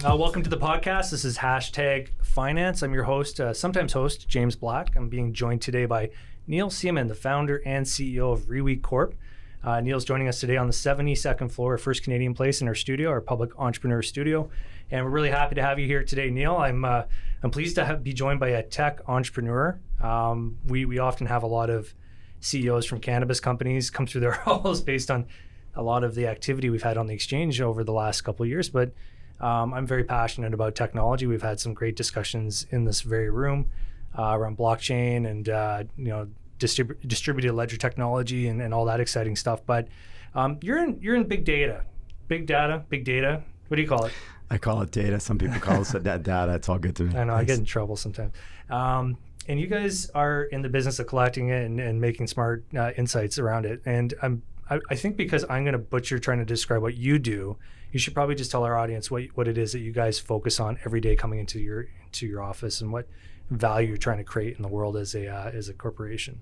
Welcome to the podcast. This is Hashtag Finance. I'm your host, sometimes host, James Black. I'm being joined today by Neil Seeman, the founder and CEO of RIWI Corp. Neil's joining us today on the 72nd floor of First Canadian Place in our studio, our public entrepreneur studio. And we're really happy to have you here today, Neil. I'm pleased to be joined by a tech entrepreneur. We often have a lot of CEOs from cannabis companies come through their halls based on a lot of the activity we've had on the exchange over the last couple of years. But I'm very passionate about technology. We've had some great discussions in this very room around blockchain and distributed ledger technology and all that exciting stuff. But you're in big data. What do you call it? I call it data. Some people call it data. It's all good to me. I know. Thanks. I get in trouble sometimes. And you guys are in the business of collecting it and making smart insights around it. And I think because I'm going to butcher trying to describe what you do, you should probably just tell our audience what it is that you guys focus on every day coming into your office and what value you're trying to create in the world as a corporation.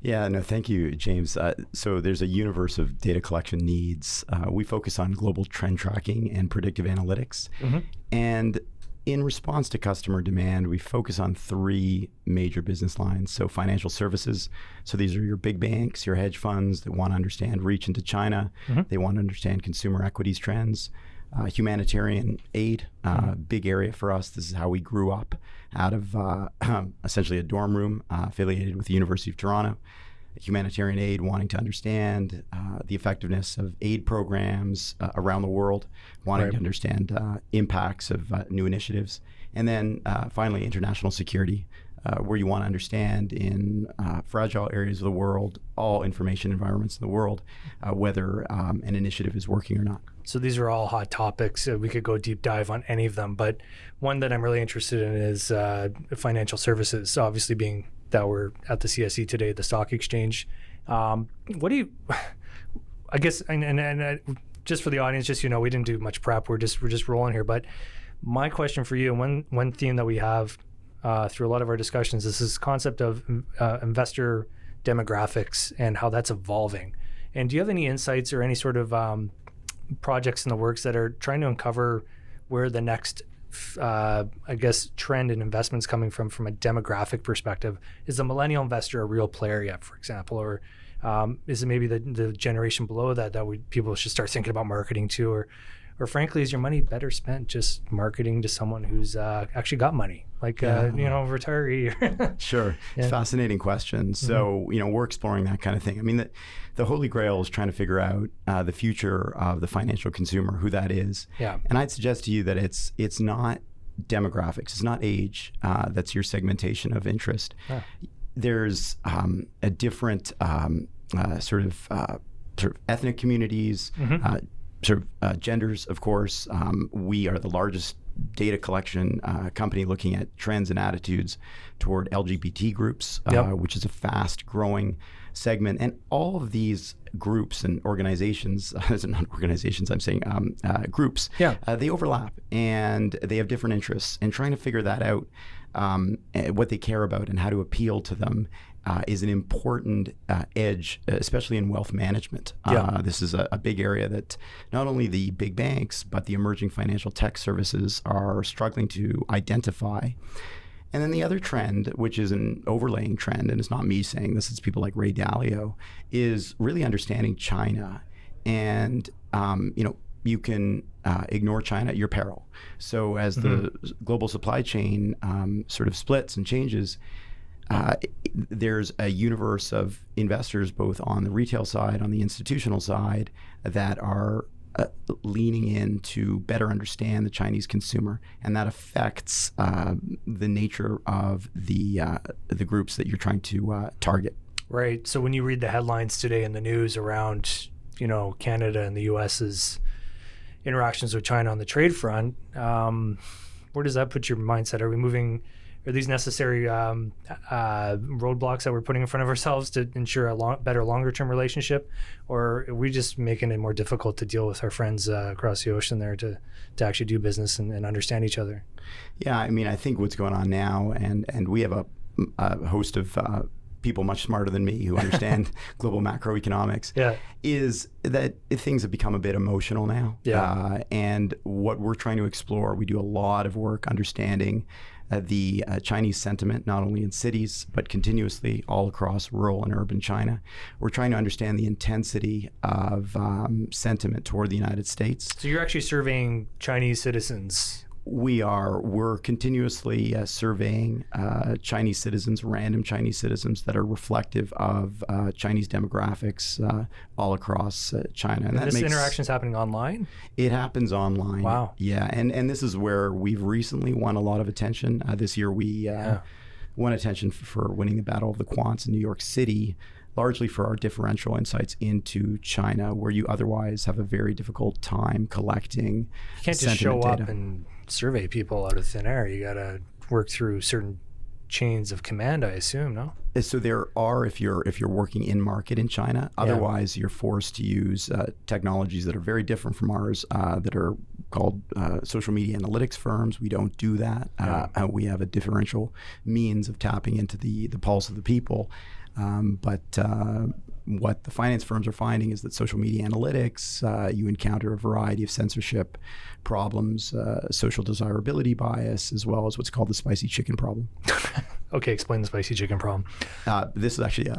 Yeah, no, thank you, James. So there's a universe of data collection needs. We focus on global trend tracking and predictive analytics. Mm-hmm. And in response to customer demand, we focus on three major business lines. So financial services. So these are your big banks, your hedge funds that want to understand reach into China. Mm-hmm. They want to understand consumer equities trends. Humanitarian aid, big area for us. This is how we grew up out of essentially a dorm room affiliated with the University of Toronto. Humanitarian aid, wanting to understand the effectiveness of aid programs around the world, wanting to understand impacts of new initiatives. And then finally, international security, where you want to understand in fragile areas of the world, all information environments in the world, whether an initiative is working or not. So these are all hot topics. We could go deep dive on any of them, but one that I'm really interested in is financial services, obviously being that we're at the CSE today, the stock exchange. What do you, I guess, and just for the audience, just, we didn't do much prep. We're just rolling here. But my question for you, and one theme that we have through a lot of our discussions is this concept of investor demographics and how that's evolving. And do you have any insights or any sort of projects in the works that are trying to uncover where the next trend in investments coming from a demographic perspective? Is the millennial investor a real player yet, for example, or is it maybe the generation below that people should start thinking about marketing to, or frankly, is your money better spent just marketing to someone who's actually got money, like retiree? Sure, yeah. Fascinating question. So we're exploring that kind of thing. I mean, the holy grail is trying to figure out the future of the financial consumer, who that is. Yeah. And I'd suggest to you that it's not demographics, it's not age. That's your segmentation of interest. Yeah. There's a different sort of ethnic communities. Mm-hmm. Genders, of course. We are the largest data collection company looking at trends and attitudes toward LGBT groups, which is a fast growing segment. And all of these groups and organizations, not organizations, I'm saying groups, they overlap and they have different interests. And trying to figure that out, what they care about and how to appeal to them is an important edge, especially in wealth management. This is a big area that not only the big banks, but the emerging financial tech services are struggling to identify. And then the other trend, which is an overlaying trend, and it's not me saying this, it's people like Ray Dalio, is really understanding China. And, you can ignore China at your peril. So as the global supply chain sort of splits and changes, there's a universe of investors, both on the retail side, on the institutional side, that are leaning in to better understand the Chinese consumer, and that affects the nature of the groups that you're trying to target. Right. So when you read the headlines today in the news around, Canada and the U.S.'s interactions with China on the trade front, where does that put your mindset? Are these necessary roadblocks that we're putting in front of ourselves to ensure a better longer-term relationship, or are we just making it more difficult to deal with our friends across the ocean there to actually do business and understand each other? Yeah, I mean, I think what's going on now, and we have a host of people much smarter than me who understand global macroeconomics, is that things have become a bit emotional now. And what we're trying to explore, we do a lot of work understanding the Chinese sentiment, not only in cities, but continuously all across rural and urban China. We're trying to understand the intensity of sentiment toward the United States. So you're actually surveying Chinese citizens? We're continuously surveying Chinese citizens, random Chinese citizens that are reflective of Chinese demographics all across China. And this interaction is happening online? It happens online. Wow. Yeah, and this is where we've recently won a lot of attention. This year we won attention for winning the Battle of the Quants in New York City, largely for our differential insights into China, where you otherwise have a very difficult time collecting You can't just show up and survey people out of thin air. You got to work through certain chains of command, I assume, no? So there are, if you're working in market in China. Otherwise, you're forced to use technologies that are very different from ours, that are called social media analytics firms. We don't do that. We have a differential means of tapping into the pulse of the people. But what the finance firms are finding is that social media analytics, you encounter a variety of censorship problems, social desirability bias, as well as what's called the spicy chicken problem. Okay, explain the spicy chicken problem. This is actually,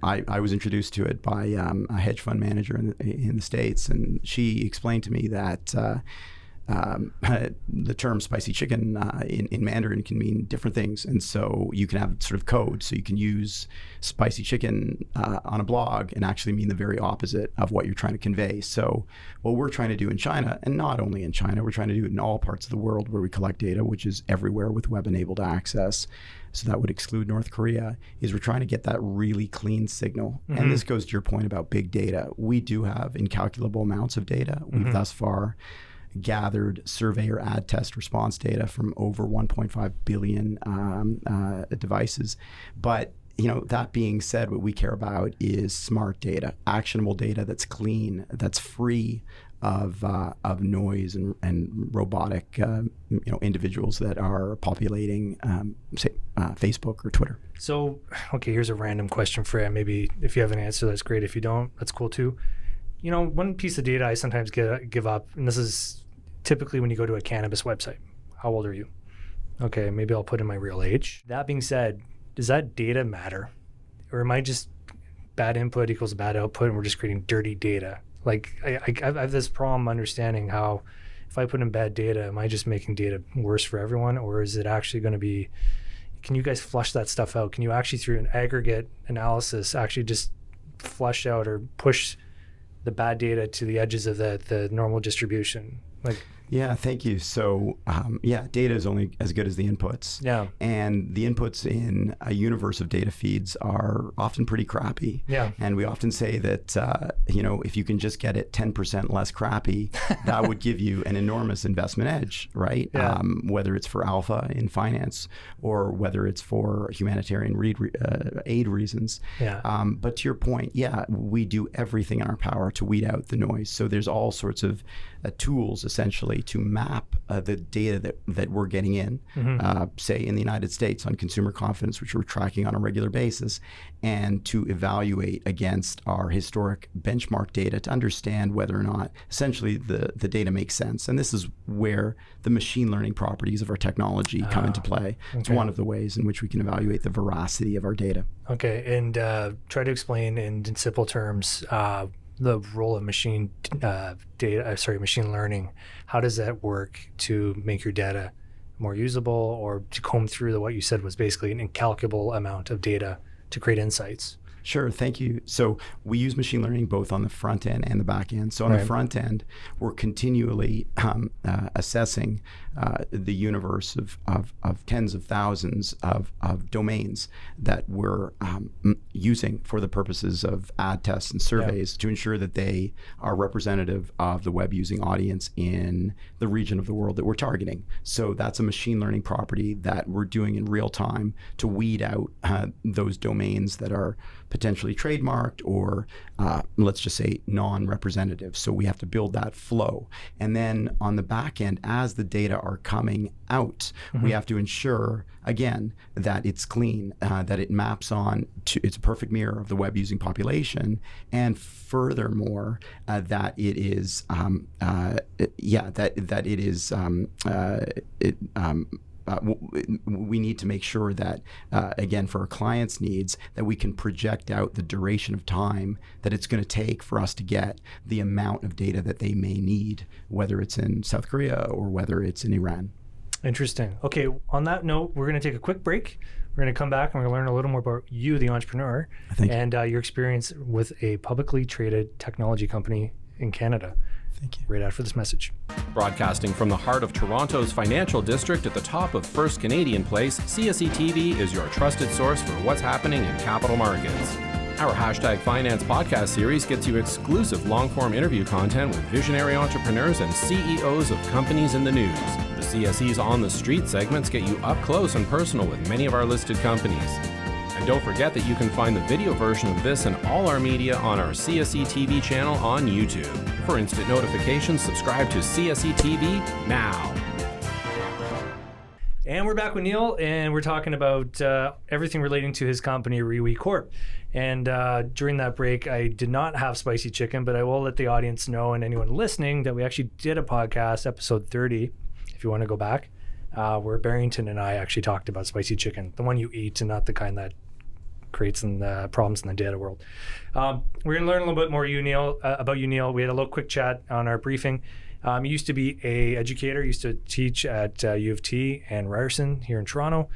I was introduced to it by a hedge fund manager in the States, and she explained to me that the term spicy chicken in Mandarin can mean different things. And so you can have sort of code. So you can use spicy chicken on a blog and actually mean the very opposite of what you're trying to convey. So what we're trying to do in China, and not only in China, we're trying to do it in all parts of the world where we collect data, which is everywhere with web-enabled access. So that would exclude North Korea, is we're trying to get that really clean signal. And this goes to your point about big data. We do have incalculable amounts of data. We've thus far gathered survey or ad test response data from over 1.5 billion devices. But that being said, what we care about is smart data, actionable data that's clean, that's free of noise and robotic individuals that are populating, say, Facebook or Twitter. So, okay, here's a random question for you. Maybe if you have an answer, that's great. If you don't, that's cool too. One piece of data I sometimes give up, and this is typically when you go to a cannabis website. How old are you? Okay, maybe I'll put in my real age. That being said, does that data matter? Or am I just bad input equals bad output and we're just creating dirty data? Like, I have this problem understanding how if I put in bad data, am I just making data worse for everyone? Or is it actually going to be, can you guys flush that stuff out? Can you actually, through an aggregate analysis, actually just flush out or push the bad data to the edges of the normal distribution? Yeah, thank you. So, data is only as good as the inputs. Yeah. And the inputs in a universe of data feeds are often pretty crappy. Yeah. And we often say that, if you can just get it 10% less crappy, that would give you an enormous investment edge, right? Yeah. Whether it's for alpha in finance or whether it's for humanitarian aid reasons. Yeah. But to your point, we do everything in our power to weed out the noise. So there's all sorts of tools, essentially, to map the data that we're getting in, say in the United States on consumer confidence, which we're tracking on a regular basis, and to evaluate against our historic benchmark data to understand whether or not essentially the data makes sense. And this is where the machine learning properties of our technology come into play. Okay. It's one of the ways in which we can evaluate the veracity of our data. Okay, and try to explain in simple terms the role of machine learning. How does that work to make your data more usable, or to comb through what you said was basically an incalculable amount of data to create insights? Sure, thank you. So we use machine learning both on the front end and the back end. So on the front end, we're continually assessing the universe of tens of thousands of domains that we're using for the purposes of ad tests and surveys to ensure that they are representative of the web using audience in the region of the world that we're targeting. So that's a machine learning property that we're doing in real time to weed out those domains that are potentially trademarked or let's just say non-representative. So we have to build that flow. And then on the back end, as the data are coming out, we have to ensure, again, that it's clean, that it maps on to, it's a perfect mirror of the web using population, and furthermore, that it is, we need to make sure that, again, for our clients' needs, that we can project out the duration of time that it's going to take for us to get the amount of data that they may need, whether it's in South Korea or whether it's in Iran. Interesting. Okay, on that note, we're going to take a quick break. We're going to come back and we're going to learn a little more about you, the entrepreneur, and your experience with a publicly traded technology company in Canada. Thank you. Right after this message. Broadcasting from the heart of Toronto's financial district at the top of First Canadian Place, CSE TV is your trusted source for what's happening in capital markets. Our #Finance podcast series gets you exclusive long-form interview content with visionary entrepreneurs and CEOs of companies in the news. The CSE's On the Street segments get you up close and personal with many of our listed companies. And don't forget that you can find the video version of this and all our media on our CSE TV channel on YouTube. For instant notifications, subscribe to CSE TV now. And we're back with Neil, and we're talking about everything relating to his company, RIWI Corp. And during that break, I did not have spicy chicken, but I will let the audience know and anyone listening that we actually did a podcast, episode 30, if you want to go back, where Barrington and I actually talked about spicy chicken, the one you eat and not the kind that creates some problems in the data world. We're going to learn a little bit more about you, Neil. We had a little quick chat on our briefing. You used to be an educator, used to teach at U of T and Ryerson here in Toronto.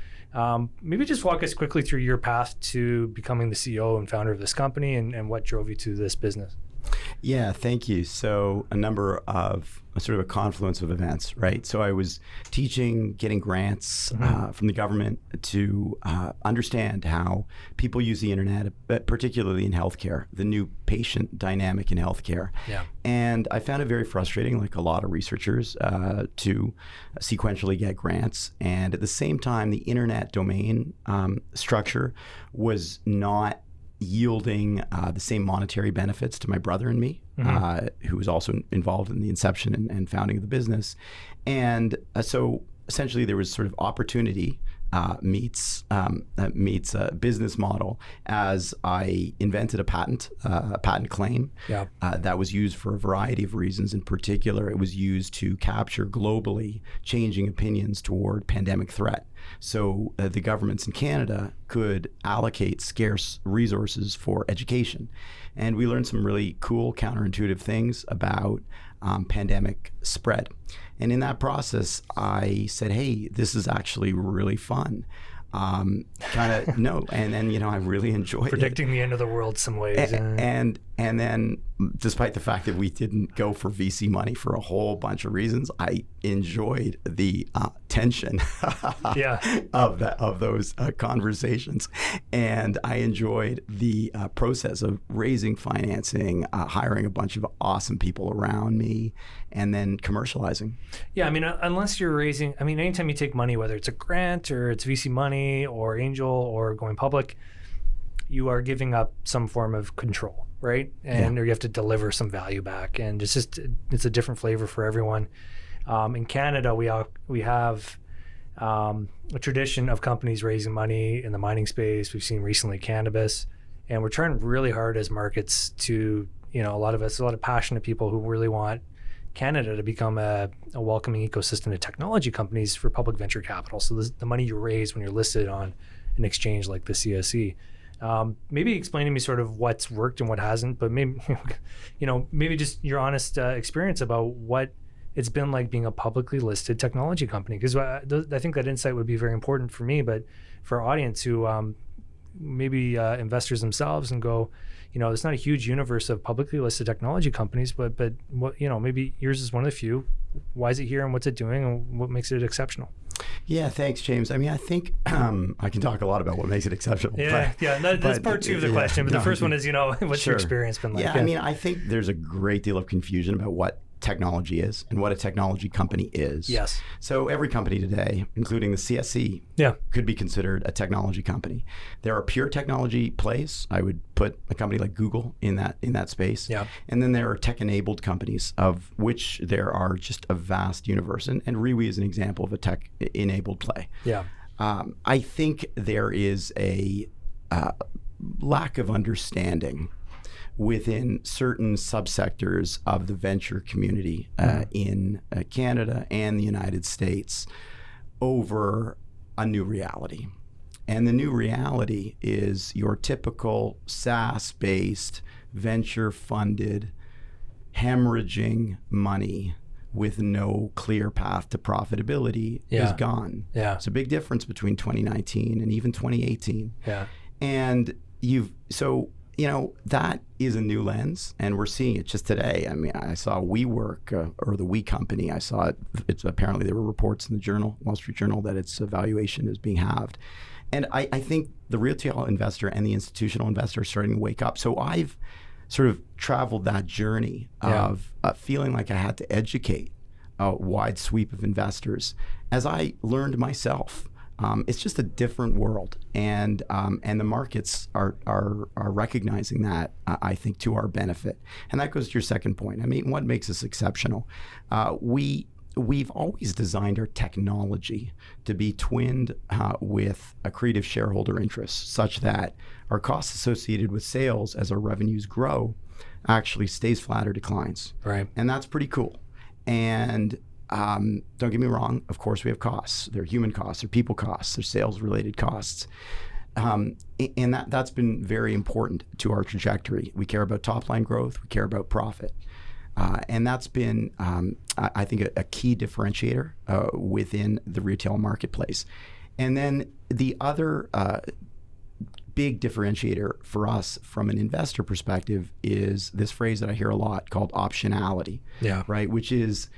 Maybe just walk us quickly through your path to becoming the CEO and founder of this company and what drove you to this business. Yeah, thank you. So a number of sort of a confluence of events, right? So I was teaching, getting grants from the government to understand how people use the internet, but particularly in healthcare, the new patient dynamic in healthcare. Yeah. And I found it very frustrating, like a lot of researchers, to sequentially get grants. And at the same time, the internet domain structure was not yielding the same monetary benefits to my brother and me, who was also involved in the inception and founding of the business. And so essentially there was sort of opportunity meets a business model as I invented a patent claim that was used for a variety of reasons. In particular, it was used to capture globally changing opinions toward pandemic threat. So the governments in Canada could allocate scarce resources for education. And we learned some really cool counterintuitive things about pandemic spread. And in that process, I said, hey, this is actually really fun. And then, I really enjoyed predicting the end of the world some ways. And then, despite the fact that we didn't go for VC money for a whole bunch of reasons, I enjoyed the tension of those conversations, and I enjoyed the process of raising financing, hiring a bunch of awesome people around me, and then commercializing. Yeah, I mean, unless you're raising, anytime you take money, whether it's a grant or it's VC money or angel or going public, you are giving up some form of control, right? And or you have to deliver some value back, and it's a different flavor for everyone. In Canada, we have a tradition of companies raising money in the mining space. We've seen recently cannabis, and we're trying really hard as markets to, a lot of passionate people who really want Canada to become a welcoming ecosystem to technology companies for public venture capital. So the money you raise when you're listed on an exchange like the CSE. Maybe explain to me sort of what's worked and what hasn't, but maybe just your honest experience about what it's been like being a publicly listed technology company. Because I think that insight would be very important for me, but for our audience who maybe investors themselves and go, there's not a huge universe of publicly listed technology companies, but what, maybe yours is one of the few. Why is it here and what's it doing and what makes it exceptional? Yeah, thanks, James. I think I can talk a lot about what makes it exceptional. That's part two of the question. But the first one is, what's your experience been like? I think there's a great deal of confusion about what technology is and what a technology company is. Yes. So every company today, including the CSE, could be considered a technology company. There are pure technology plays. I would put a company like Google in that space. Yeah. And then there are tech-enabled companies, of which there are just a vast universe. And Reawy is an example of a tech-enabled play. Yeah. I think there is a lack of understanding within certain subsectors of the venture community in Canada and the United States over a new reality. And the new reality is your typical SaaS-based, venture-funded, hemorrhaging money with no clear path to profitability is gone. Yeah. It's a big difference between 2019 and even 2018. Yeah. And that is a new lens, and we're seeing it just today. I mean, I saw WeWork, or the We Company. I saw it. It's apparently there were reports in the Journal, Wall Street Journal, that its valuation is being halved. And I think the retail investor and the institutional investor are starting to wake up. So I've sort of traveled that journey of feeling like I had to educate a wide sweep of investors as I learned myself. It's just a different world, and the markets are recognizing that, I think, to our benefit. And that goes to your second point. I mean, what makes us exceptional? We've always designed our technology to be twinned with accretive shareholder interests, such that our costs associated with sales as our revenues grow actually stays flat or declines. Right. And that's pretty cool. And don't get me wrong, of course we have costs. They're human costs, they're people costs, they're sales-related costs. And that's been very important to our trajectory. We care about top-line growth, we care about profit. And that's been, I think, a key differentiator within the retail marketplace. And then the other big differentiator for us from an investor perspective is this phrase that I hear a lot called optionality, right? Which is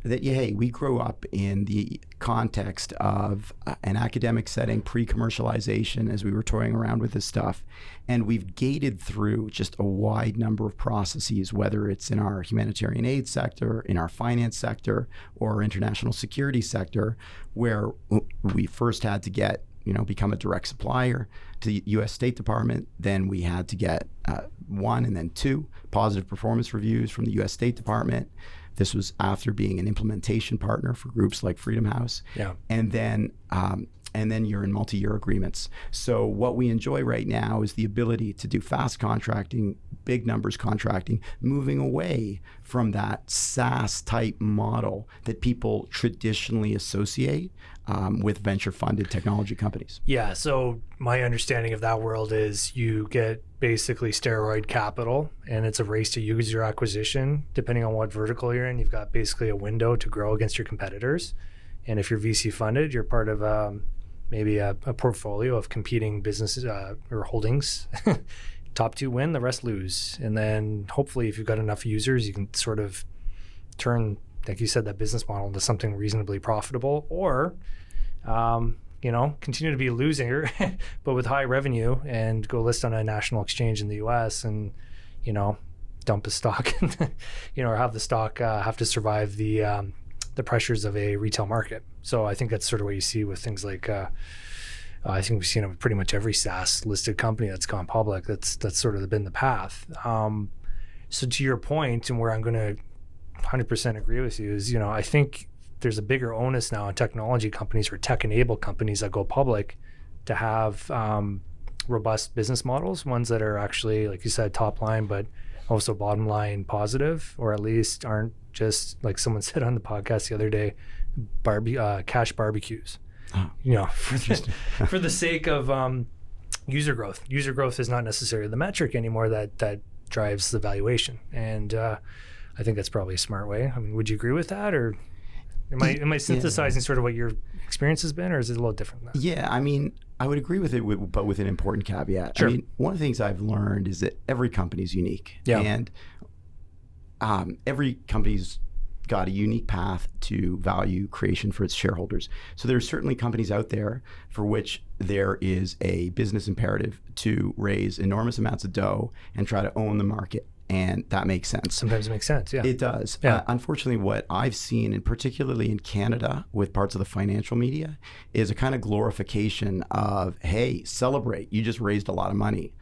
that, hey, we grew up in the context of an academic setting, pre-commercialization, as we were toying around with this stuff. And we've gated through just a wide number of processes, whether it's in our humanitarian aid sector, in our finance sector, or our international security sector, where we first had to get, become a direct supplier to the U.S. State Department. Then we had to get 1 and then 2 positive performance reviews from the U.S. State Department. This was after being an implementation partner for groups like Freedom House. Yeah. And then you're in multi-year agreements. So what we enjoy right now is the ability to do fast contracting, big numbers contracting, moving away from that SaaS-type model that people traditionally associate with venture-funded technology companies. Yeah, so my understanding of that world is you get basically steroid capital, and it's a race to user acquisition. Depending on what vertical you're in, you've got basically a window to grow against your competitors. And if you're VC funded, you're part of maybe a portfolio of competing businesses or holdings. Top 2 win, the rest lose. And then hopefully if you've got enough users, you can sort of turn, like you said, that business model into something reasonably profitable, or continue to be a loser, but with high revenue, and go list on a national exchange in the US and, dump a stock, or have the stock have to survive the pressures of a retail market. So I think that's sort of what you see with things like, I think we've seen it with pretty much every SaaS listed company that's gone public. That's sort of been the path. So to your point, and where I'm going to 100% agree with you is, I think there's a bigger onus now on technology companies or tech-enabled companies that go public to have robust business models, ones that are actually, like you said, top line, but also bottom line positive, or at least aren't just, like someone said on the podcast the other day, cash barbecues. For the sake of user growth. User growth is not necessarily the metric anymore that drives the valuation. And I think that's probably a smart way. I mean, would you agree with that, or am I synthesizing sort of what your experience has been, or is it a little different than that? Yeah, I mean, I would agree with it, but with an important caveat. Sure. I mean, one of the things I've learned is that every company is unique. Yeah. And every company's got a unique path to value creation for its shareholders. So there are certainly companies out there for which there is a business imperative to raise enormous amounts of dough and try to own the market. and that makes sense. Sometimes it makes sense, yeah. It does. Yeah. Unfortunately, what I've seen, and particularly in Canada with parts of the financial media, is a kind of glorification of, hey, celebrate, you just raised a lot of money.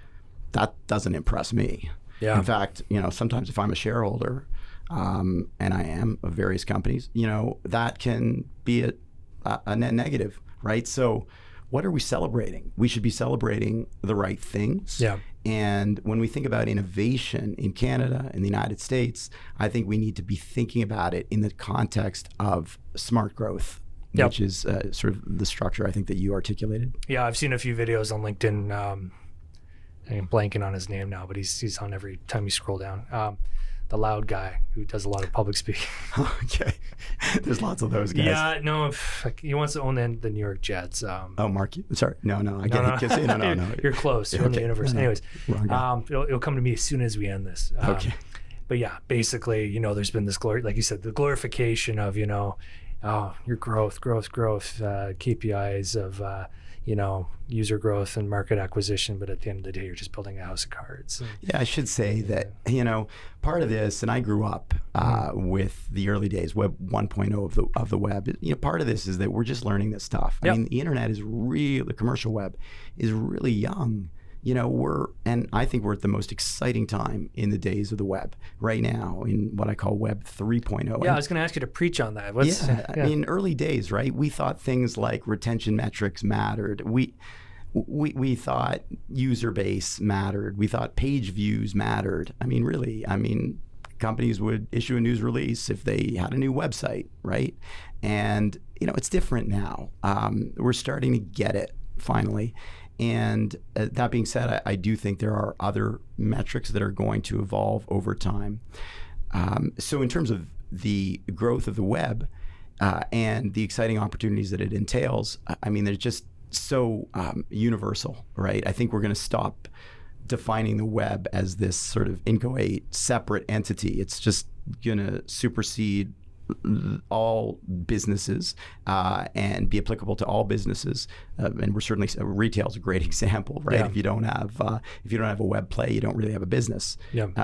That doesn't impress me. Yeah. In fact, sometimes if I'm a shareholder, and I am of various companies, that can be a net negative, right? So what are we celebrating? We should be celebrating the right things. Yeah. And when we think about innovation in Canada, in the United States, I think we need to be thinking about it in the context of smart growth, which is sort of the structure I think that you articulated. Yeah, I've seen a few videos on LinkedIn. I'm blanking on his name now, but he's on every time you scroll down. The loud guy who does a lot of public speaking. Okay. There's lots of those guys. Yeah, no, he wants to own the New York Jets. Mark, sorry. No, I can't say no. You're close. You're in the universe. No. Anyways, it'll come to me as soon as we end this. Okay. But yeah, basically, there's been this glory, like you said, the glorification of, your growth, KPIs of, user growth and market acquisition, but at the end of the day, you're just building a house of cards. Yeah, I should say that, part of this, and I grew up with the early days, Web 1.0 of the web. Part of this is that we're just learning this stuff. I mean, the internet the commercial web is really young. And I think we're at the most exciting time in the days of the web right now in what I call Web 3.0. Yeah, I was going to ask you to preach on that. I mean, early days, right? We thought things like retention metrics mattered. We thought user base mattered. We thought page views mattered. I mean, really, companies would issue a news release if they had a new website, right? And, it's different now. We're starting to get it finally. And that being said, I do think there are other metrics that are going to evolve over time. So in terms of the growth of the web and the exciting opportunities that it entails, they're just so universal, right? I think we're going to stop defining the web as this sort of inchoate, separate entity. It's just going to supersede all businesses and be applicable to all businesses, and we're certainly retail is a great example, right? If you don't have a web play, you don't really have a business.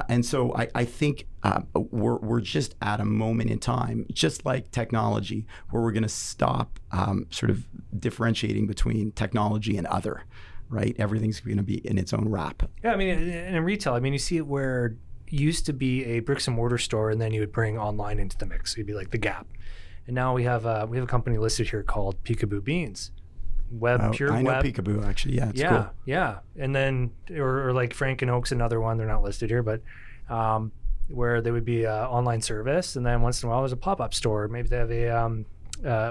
And so I think we're just at a moment in time, just like technology, where we're going to stop sort of differentiating between technology and other. Right, everything's going to be in its own wrap. Yeah, in retail, you see it where used to be a bricks and mortar store, and then you would bring online into the mix. So you'd be like the Gap, and now we have a company listed here called Peekaboo Beans, pure web. I know Peekaboo actually. Yeah, it's cool. Yeah, and then or like Frank and Oak's another one. They're not listed here, but where there would be an online service, and then once in a while there's a pop-up store. Maybe they have a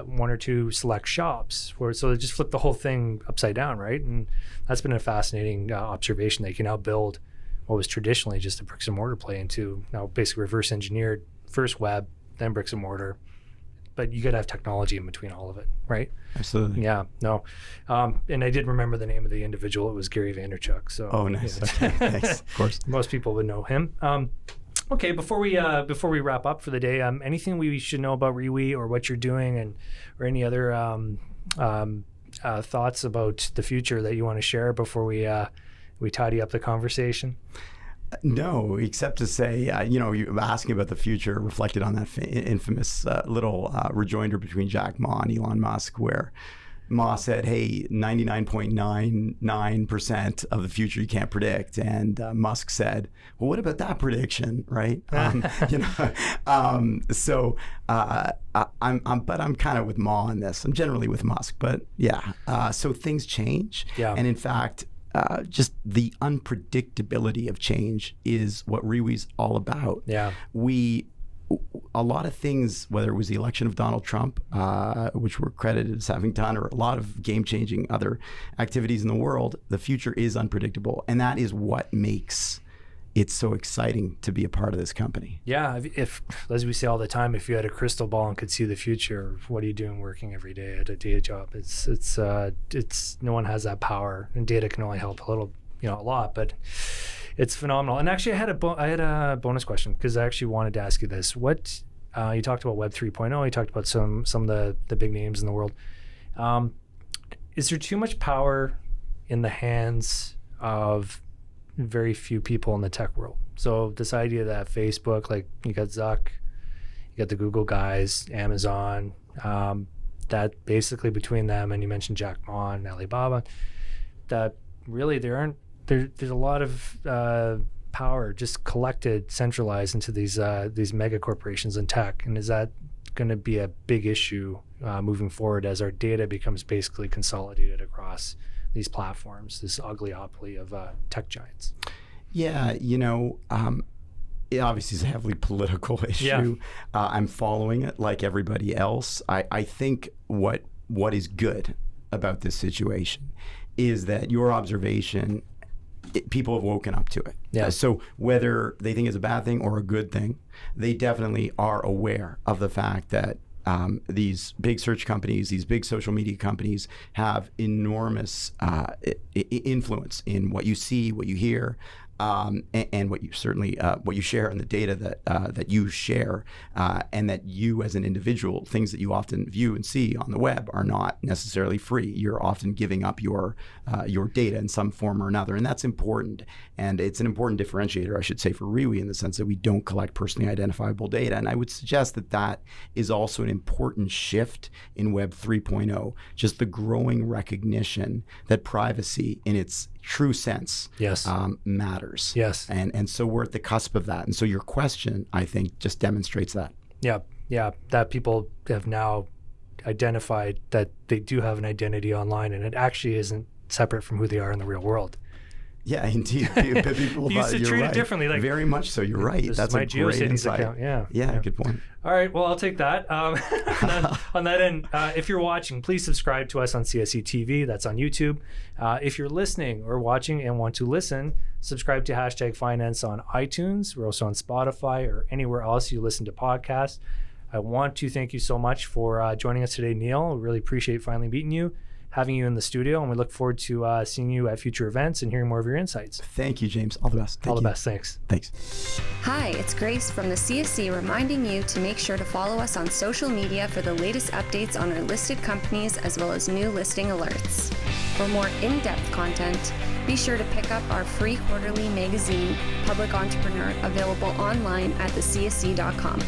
one or two select shops so they just flip the whole thing upside down, right? And that's been a fascinating observation. They can now build what was traditionally just a bricks and mortar play into now basically reverse engineered, first web, then bricks and mortar. But you got to have technology in between all of it, right? Absolutely. Yeah, no. And I did remember the name of the individual. It was Gary Vaynerchuk. So, oh, nice. Okay, thanks. Of course. Most people would know him. Okay, before we wrap up for the day, anything we should know about Reawy or what you're doing, or any other thoughts about the future that you want to share before we tidy up the conversation? No, except to say, you asking about the future reflected on that infamous little rejoinder between Jack Ma and Elon Musk, where Ma said, hey, 99.99% of the future you can't predict. And Musk said, well, what about that prediction, right? I'm kind of with Ma on this. I'm generally with Musk, but yeah. So things change. Yeah. And in fact, just the unpredictability of change is what Reawy's all about. Yeah. A lot of things, whether it was the election of Donald Trump, which we're credited as having done, or a lot of game-changing other activities in the world, the future is unpredictable. And that is what makes it so exciting to be a part of this company. Yeah, if as we say all the time, if you had a crystal ball and could see the future, what are you doing working every day at a day job? It's no one has that power, and data can only help a little, a lot, but it's phenomenal. And actually, I had a bonus question, because I actually wanted to ask you this. What you talked about Web 3.0, you talked about some of the big names in the world. Is there too much power in the hands of very few people in the tech world? So this idea that Facebook, like you got Zuck, you got the Google guys, Amazon, that basically between them, and you mentioned Jack Ma and Alibaba, that really there's a lot of power just collected, centralized into these mega corporations in tech. And is that going to be a big issue moving forward as our data becomes basically consolidated across these platforms, this oligopoly of tech giants? Yeah, it obviously is a heavily political issue. I'm following it like everybody else. I think what is good about this situation is that your observation, people have woken up to it. Yeah. So whether they think it's a bad thing or a good thing, they definitely are aware of the fact that these big search companies, these big social media companies have enormous influence in what you see, what you hear, and what you certainly what you share and the data that you share, and that you as an individual, things that you often view and see on the web are not necessarily free. You're often giving up your data in some form or another, and that's important. And it's an important differentiator, I should say, for Reawy in the sense that we don't collect personally identifiable data. And I would suggest that that is also an important shift in Web 3.0, just the growing recognition that privacy in its true sense matters. Yes. And so we're at the cusp of that. And so your question, I think, just demonstrates that. Yeah, that people have now identified that they do have an identity online, and it actually isn't separate from who they are in the real world. Yeah, indeed. People used to treat it differently. Like, very much so. You're right. That's a great insight. Account. Yeah, good point. All right. Well, I'll take that. On that end, if you're watching, please subscribe to us on CSE TV. That's on YouTube. If you're listening or watching and want to listen, subscribe to #Finance on iTunes. We're also on Spotify or anywhere else you listen to podcasts. I want to thank you so much for joining us today, Neil. We really appreciate finally meeting you, having you in the studio, and we look forward to seeing you at future events and hearing more of your insights. Thank you, James. All the best. All the best. Thanks. Hi, it's Grace from the CSE reminding you to make sure to follow us on social media for the latest updates on our listed companies as well as new listing alerts. For more in-depth content, be sure to pick up our free quarterly magazine, Public Entrepreneur, available online at thecsc.com.